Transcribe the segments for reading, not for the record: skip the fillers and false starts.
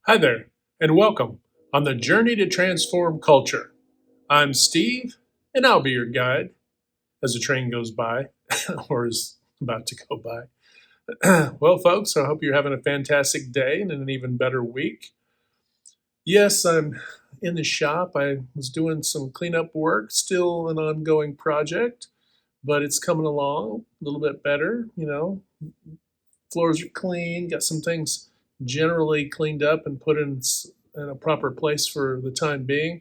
Hi there, and welcome on the journey to transform culture. I'm Steve, and I'll be your guide as the train goes by, or is about to go by. Well, folks, I hope you're having a fantastic day and an even better week. Yes, I'm in the shop. I was doing some cleanup work, still an ongoing project, but it's coming along a little bit better. Floors are clean, got some things generally cleaned up and put in a proper place for the time being.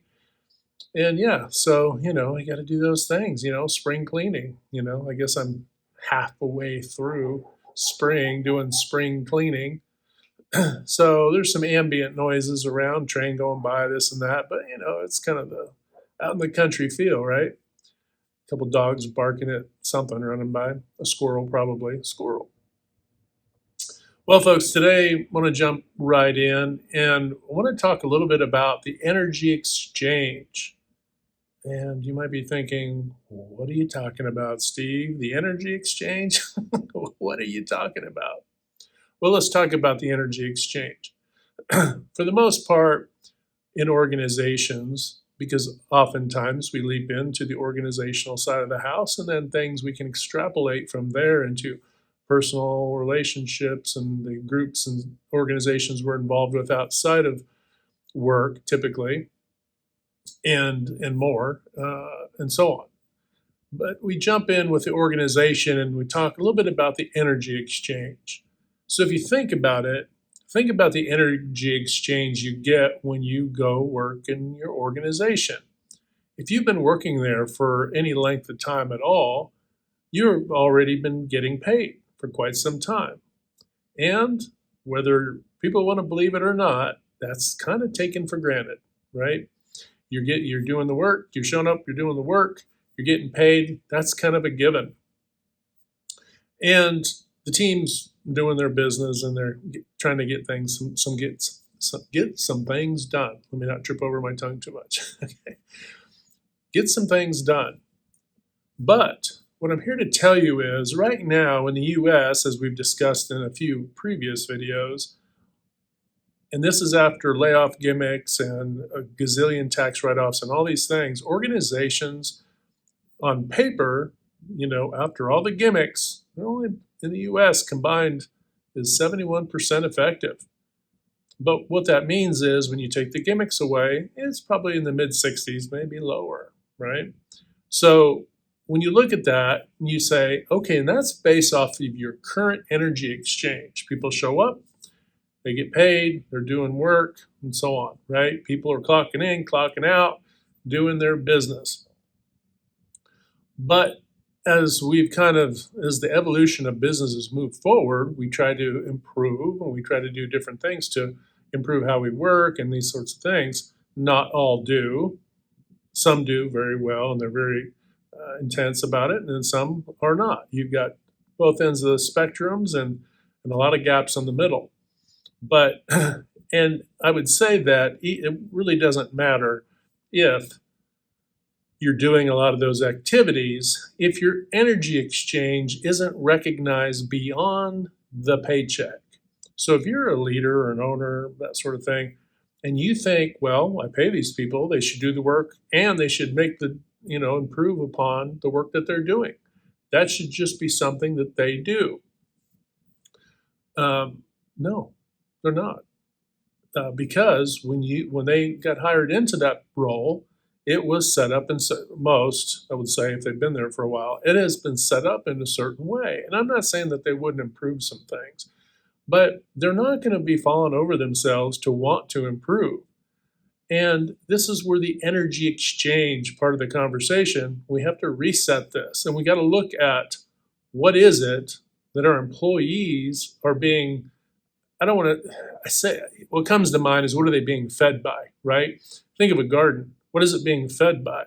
And yeah, so, I got to do those things, spring cleaning. I guess I'm halfway through spring doing spring cleaning. So there's some ambient noises around, train going by, this and that, but it's kind of the out in the country feel, right? A couple dogs barking at something running by, a squirrel probably, squirrel. Well, folks, today I want to jump right in and I want to talk a little bit about the energy exchange. And you might be thinking, what are you talking about, Steve? The energy exchange? What are you talking about? Well, let's talk about the energy exchange. For the most part, in organizations, because oftentimes we leap into the organizational side of the house and then things we can extrapolate from there into personal relationships and the groups and organizations we're involved with outside of work typically and more and so on. But we jump in with the organization and we talk a little bit about the energy exchange. So if you think about it, think about the energy exchange you get when you go work in your organization. If you've been working there for any length of time at all, you've already been getting paid for quite some time. And whether people want to believe it or not, that's kind of taken for granted, right? You're doing the work, you're showing up, you're doing the work, you're getting paid. That's kind of a given. And the team's doing their business and they're trying to get things get some things done. Let me not trip over my tongue too much. Okay. Get some things done. But what I'm here to tell you is right now in the US, as we've discussed in a few previous videos, and this is after layoff gimmicks and a gazillion tax write-offs and all these things, organizations on paper, after all the gimmicks, they're only in the US combined is 71% effective. But what that means is when you take the gimmicks away, it's probably in the mid 60s, maybe lower, right? So when you look at that and you say, okay, and that's based off of your current energy exchange. People show up, they get paid, they're doing work, and so on, right? People are clocking in, clocking out, doing their business. But as the evolution of businesses move forward, we try to improve and we try to do different things to improve how we work and these sorts of things. Not all do. Some do very well and they're very intense about it, and then some are not. You've got both ends of the spectrums and a lot of gaps in the middle. But, and I would say that it really doesn't matter if you're doing a lot of those activities if your energy exchange isn't recognized beyond the paycheck. So if you're a leader or an owner, that sort of thing, and you think, well, I pay these people, they should do the work and they should make improve upon the work that they're doing. That should just be something that they do. No, they're not. Because when they got hired into that role, it was set up in most, I would say, if they've been there for a while, it has been set up in a certain way. And I'm not saying that they wouldn't improve some things, but they're not going to be falling over themselves to want to improve. And this is where the energy exchange part of the conversation, we have to reset this and we got to look at what is it that our employees are being, I don't want to, I say, what comes to mind is what are they being fed by, right? Think of a garden. What is it being fed by,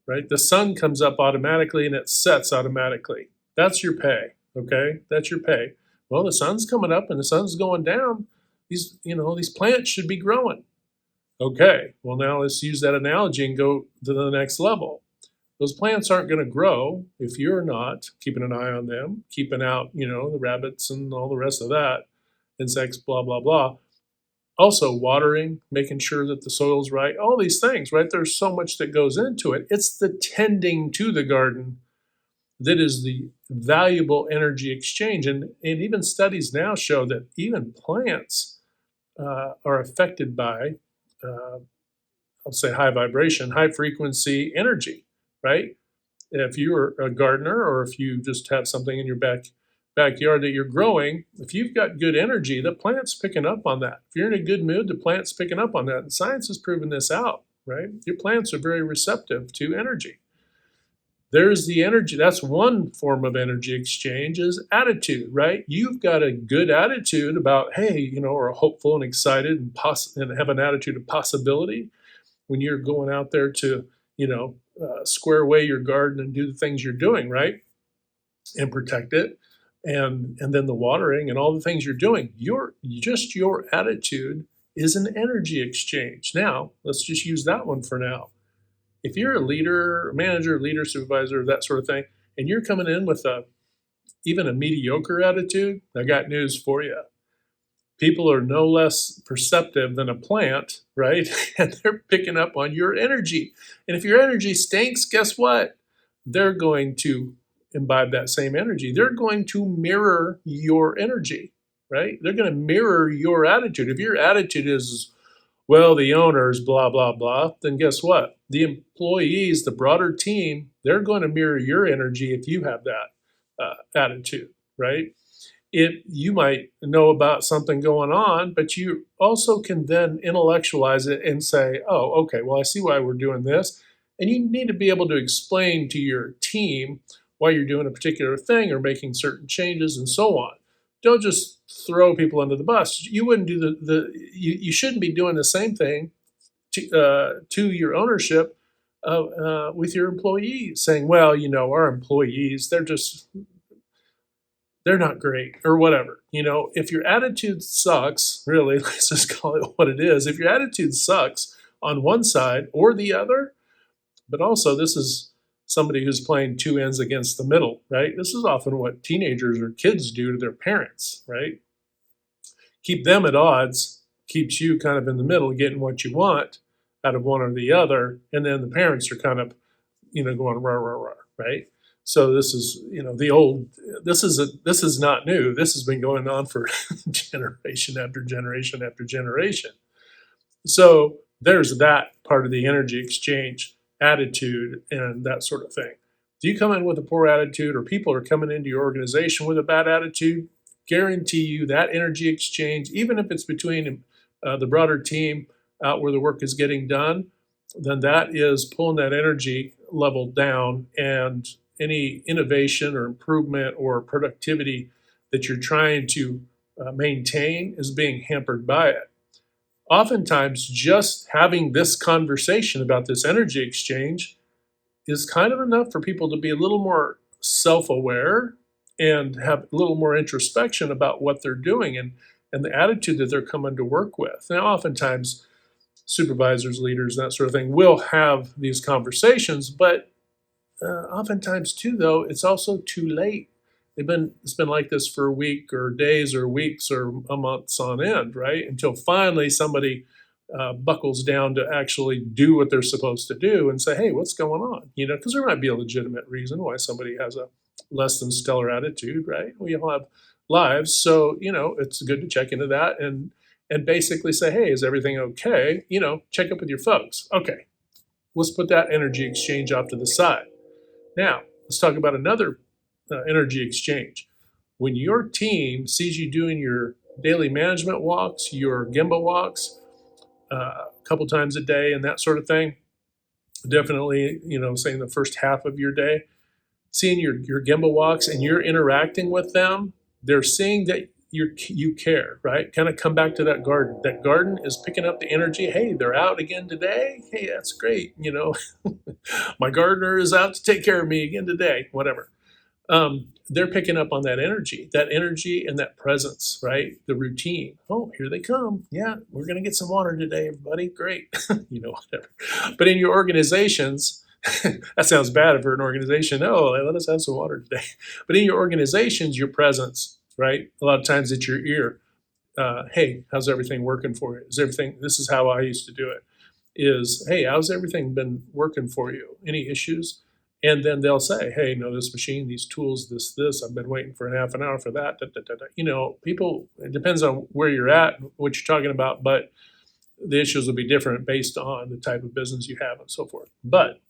right? The sun comes up automatically and it sets automatically. That's your pay, okay? That's your pay. Well, the sun's coming up and the sun's going down. These plants should be growing. Okay, well, now let's use that analogy and go to the next level. Those plants aren't going to grow if you're not keeping an eye on them, keeping out, the rabbits and all the rest of that, insects, blah, blah, blah, Also watering, making sure that the soil's right, all these things, right? There's so much that goes into it. It's the tending to the garden that is the valuable energy exchange. And even studies now show that even plants are affected by, I'll say, high vibration, high frequency energy, right? If you're a gardener or if you just have something in your backyard that you're growing, if you've got good energy, the plant's picking up on that. If you're in a good mood, the plant's picking up on that. And science has proven this out, right? Your plants are very receptive to energy. There's the energy. That's one form of energy exchange is attitude, right? You've got a good attitude about, hey, or hopeful and excited and have an attitude of possibility when you're going out there to, square away your garden and do the things you're doing, right? And protect it. And then the watering and all the things you're doing. Your attitude is an energy exchange. Now, let's just use that one for now. If you're a leader, manager, leader, supervisor, that sort of thing, and you're coming in with even a mediocre attitude, I got news for you. People are no less perceptive than a plant, right? And they're picking up on your energy. And if your energy stinks, guess what? They're going to imbibe that same energy. They're going to mirror your energy, right? They're going to mirror your attitude. If your attitude is, well, the owners, blah, blah, blah, then guess what? The employees, the broader team, they're going to mirror your energy if you have that attitude, right? You might know about something going on, but you also can then intellectualize it and say, oh, okay, well, I see why we're doing this. And you need to be able to explain to your team why you're doing a particular thing or making certain changes and so on. Don't just throw people under the bus. You wouldn't do you shouldn't be doing the same thing to your ownership with your employees, saying, well, our employees, they're not great or whatever. If your attitude sucks, really, let's just call it what it is. If your attitude sucks on one side or the other, but also this is somebody who's playing two ends against the middle, right? This is often what teenagers or kids do to their parents, right? Keep them at odds, keeps you kind of in the middle, getting what you want out of one or the other, and then the parents are kind of, going rah, rah, rah, right? So this is, this is not new. This has been going on for generation after generation after generation. So there's that part of the energy exchange, attitude, and that sort of thing. If you come in with a poor attitude or people are coming into your organization with a bad attitude, guarantee you that energy exchange, even if it's between the broader team out where the work is getting done, then that is pulling that energy level down, and any innovation or improvement or productivity that you're trying to maintain is being hampered by it. Oftentimes, just having this conversation about this energy exchange is kind of enough for people to be a little more self-aware and have a little more introspection about what they're doing and the attitude that they're coming to work with. Now, oftentimes, supervisors, leaders, that sort of thing will have these conversations, but oftentimes too, though, it's also too late. It's been like this for a week or days or weeks or months on end, right? Until finally somebody buckles down to actually do what they're supposed to do and say, hey, what's going on? Because there might be a legitimate reason why somebody has a less than stellar attitude, right? We all have lives. So, it's good to check into that and basically say, hey, is everything okay? Check up with your folks. Okay, let's put that energy exchange off to the side. Now, let's talk about another energy exchange. When your team sees you doing your daily management walks, your Gemba walks, a couple times a day and that sort of thing, definitely, say in the first half of your day, seeing your Gemba walks and you're interacting with them, they're seeing that you care, right? Kind of come back to that garden. That garden is picking up the energy. Hey, they're out again today. Hey, that's great. My gardener is out to take care of me again today, whatever. They're picking up on that energy and that presence, right? The routine. Oh, here they come. Yeah, we're going to get some water today, everybody. Great. Whatever. But in your organizations, that sounds bad for an organization. Oh, let us have some water today. But in your organizations, your presence, right? A lot of times it's your ear. hey, how's everything working for you? Is everything, this is how I used to do it, is, hey, how's everything been working for you? Any issues? And then they'll say, hey, no, this machine, these tools, this, I've been waiting for half an hour for that. Da, da, da, da. People, it depends on where you're at, what you're talking about, but the issues will be different based on the type of business you have and so forth. But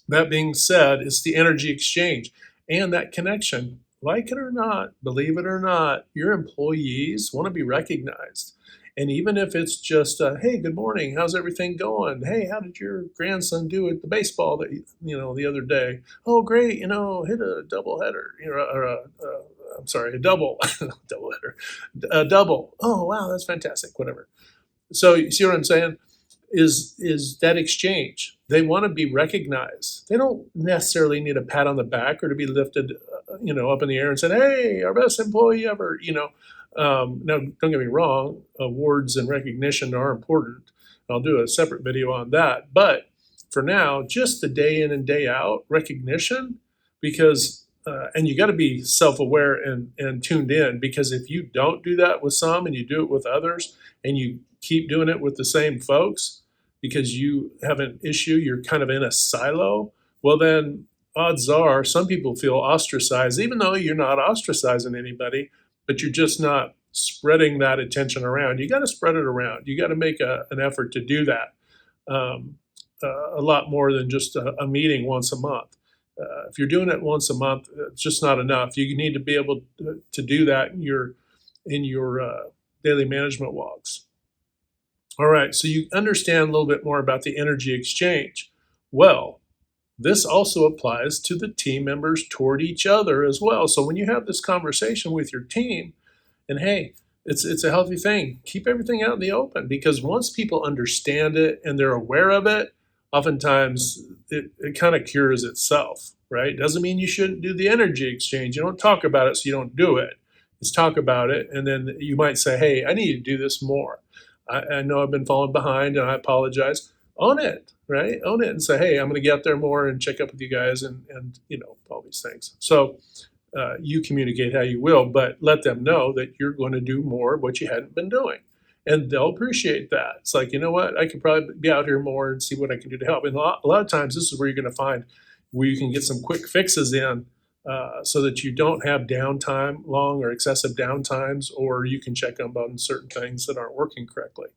that being said, it's the energy exchange and that connection. Like it or not, believe it or not, your employees want to be recognized. And even if it's just, hey, good morning, how's everything going? Hey, how did your grandson do at the baseball that the other day? Oh, great, hit a double header, or I'm sorry, a double, double header, a double. Oh, wow, that's fantastic. Whatever. So you see what I'm saying? Is that exchange. They want to be recognized. They don't necessarily need a pat on the back or to be lifted, up in the air and said, "Hey, our best employee ever." Now, don't get me wrong. Awards and recognition are important. I'll do a separate video on that. But for now, just the day in and day out recognition, because and you got to be self-aware and tuned in, because if you don't do that with some and you do it with others and you keep doing it with the same folks because you have an issue, you're kind of in a silo, well, then odds are some people feel ostracized, even though you're not ostracizing anybody, but you're just not spreading that attention around. You got to spread it around. You got to make an effort to do that um, a lot more than just a meeting once a month. If you're doing it once a month, it's just not enough. You need to be able to do that in your daily management walks. All right, so you understand a little bit more about the energy exchange. Well, this also applies to the team members toward each other as well. So when you have this conversation with your team, and hey, it's a healthy thing. Keep everything out in the open, because once people understand it and they're aware of it, oftentimes it kind of cures itself, right? Doesn't mean you shouldn't do the energy exchange. You don't talk about it, so you don't do it. It's talk about it, and then you might say, hey, I need to do this more. I know I've been falling behind and I apologize. Own it, right? Own it and say, hey, I'm going to get out there more and check up with you guys and all these things. So you communicate how you will, but let them know that you're going to do more of what you hadn't been doing. And they'll appreciate that. It's like, you know what? I could probably be out here more and see what I can do to help. And a lot of times, this is where you're going to find where you can get some quick fixes in, so that you don't have downtime, long or excessive downtimes, or you can check up on certain things that aren't working correctly.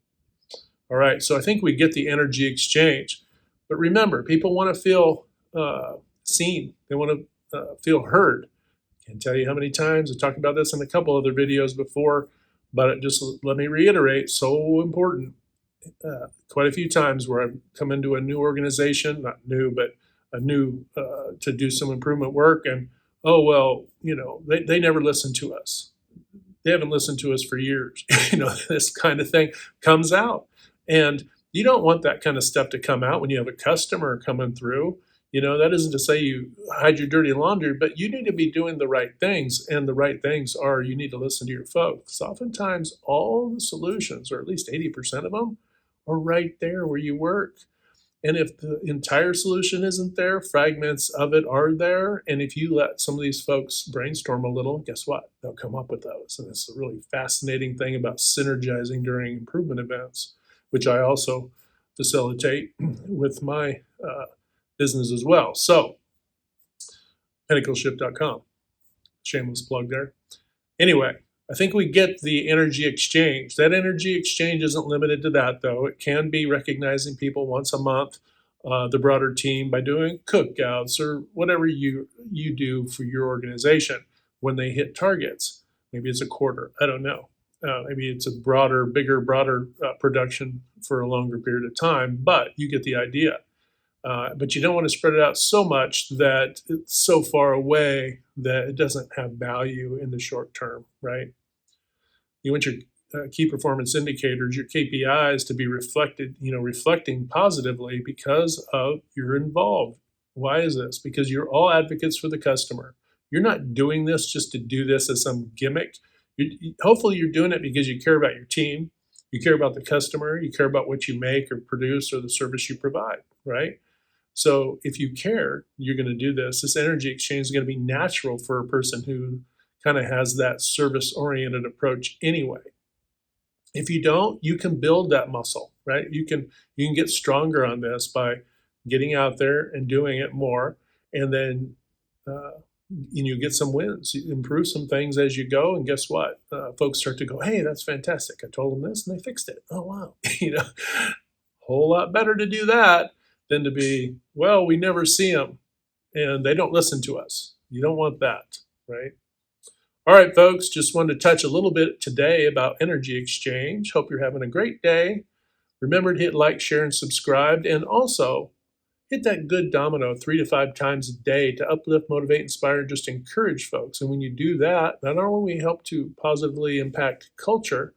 All right, so I think we get the energy exchange. But remember, people want to feel seen, they want to feel heard. Can't tell you how many times I talked about this in a couple other videos before, but just let me reiterate, so important. Quite a few times where I've come into a new organization, not new, but a new to do some improvement work, and oh well, they never listen to us. They haven't listened to us for years. This kind of thing comes out, and you don't want that kind of stuff to come out when you have a customer coming through. That isn't to say you hide your dirty laundry, but you need to be doing the right things. And the right things are, you need to listen to your folks. Oftentimes, all the solutions, or at least 80% of them, are right there where you work. And if the entire solution isn't there, fragments of it are there. And if you let some of these folks brainstorm a little, guess what? They'll come up with those. And it's a really fascinating thing about synergizing during improvement events, which I also facilitate with my business as well. So, pinnacleship.com. Shameless plug there. Anyway, I think we get the energy exchange. That energy exchange isn't limited to that, though. It can be recognizing people once a month, the broader team, by doing cookouts or whatever you do for your organization when they hit targets. Maybe it's a quarter. I don't know. Maybe it's a bigger, broader production for a longer period of time, but you get the idea. But you don't want to spread it out so much that it's so far away that it doesn't have value in the short term, right? You want your key performance indicators, your KPIs, to be reflecting positively because of you're involved. Why is this? Because you're all advocates for the customer. You're not doing this just to do this as some gimmick. Hopefully, you're doing it because you care about your team, you care about the customer, you care about what you make or produce or the service you provide, right? So if you care, you're going to do this. This energy exchange is going to be natural for a person who kind of has that service-oriented approach anyway. If you don't, you can build that muscle, right? You can get stronger on this by getting out there and doing it more, and then you get some wins. You improve some things as you go, and guess what? Folks start to go, "Hey, that's fantastic! I told them this, and they fixed it. Oh wow!" Whole lot better to do that than to be, "Well, we never see them, and they don't listen to us." You don't want that, right? All right, folks, just wanted to touch a little bit today about energy exchange. Hope you're having a great day. Remember to hit like, share, and subscribe, and also hit that good domino 3 to 5 times a day to uplift, motivate, inspire, and just encourage folks. And when you do that, not only we help to positively impact culture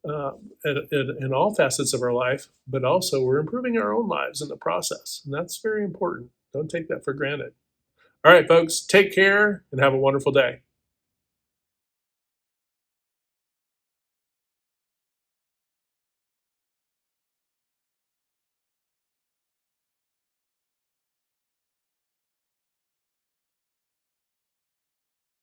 uh, in all facets of our life, but also we're improving our own lives in the process. And that's very important. Don't take that for granted. All right, folks, take care and have a wonderful day.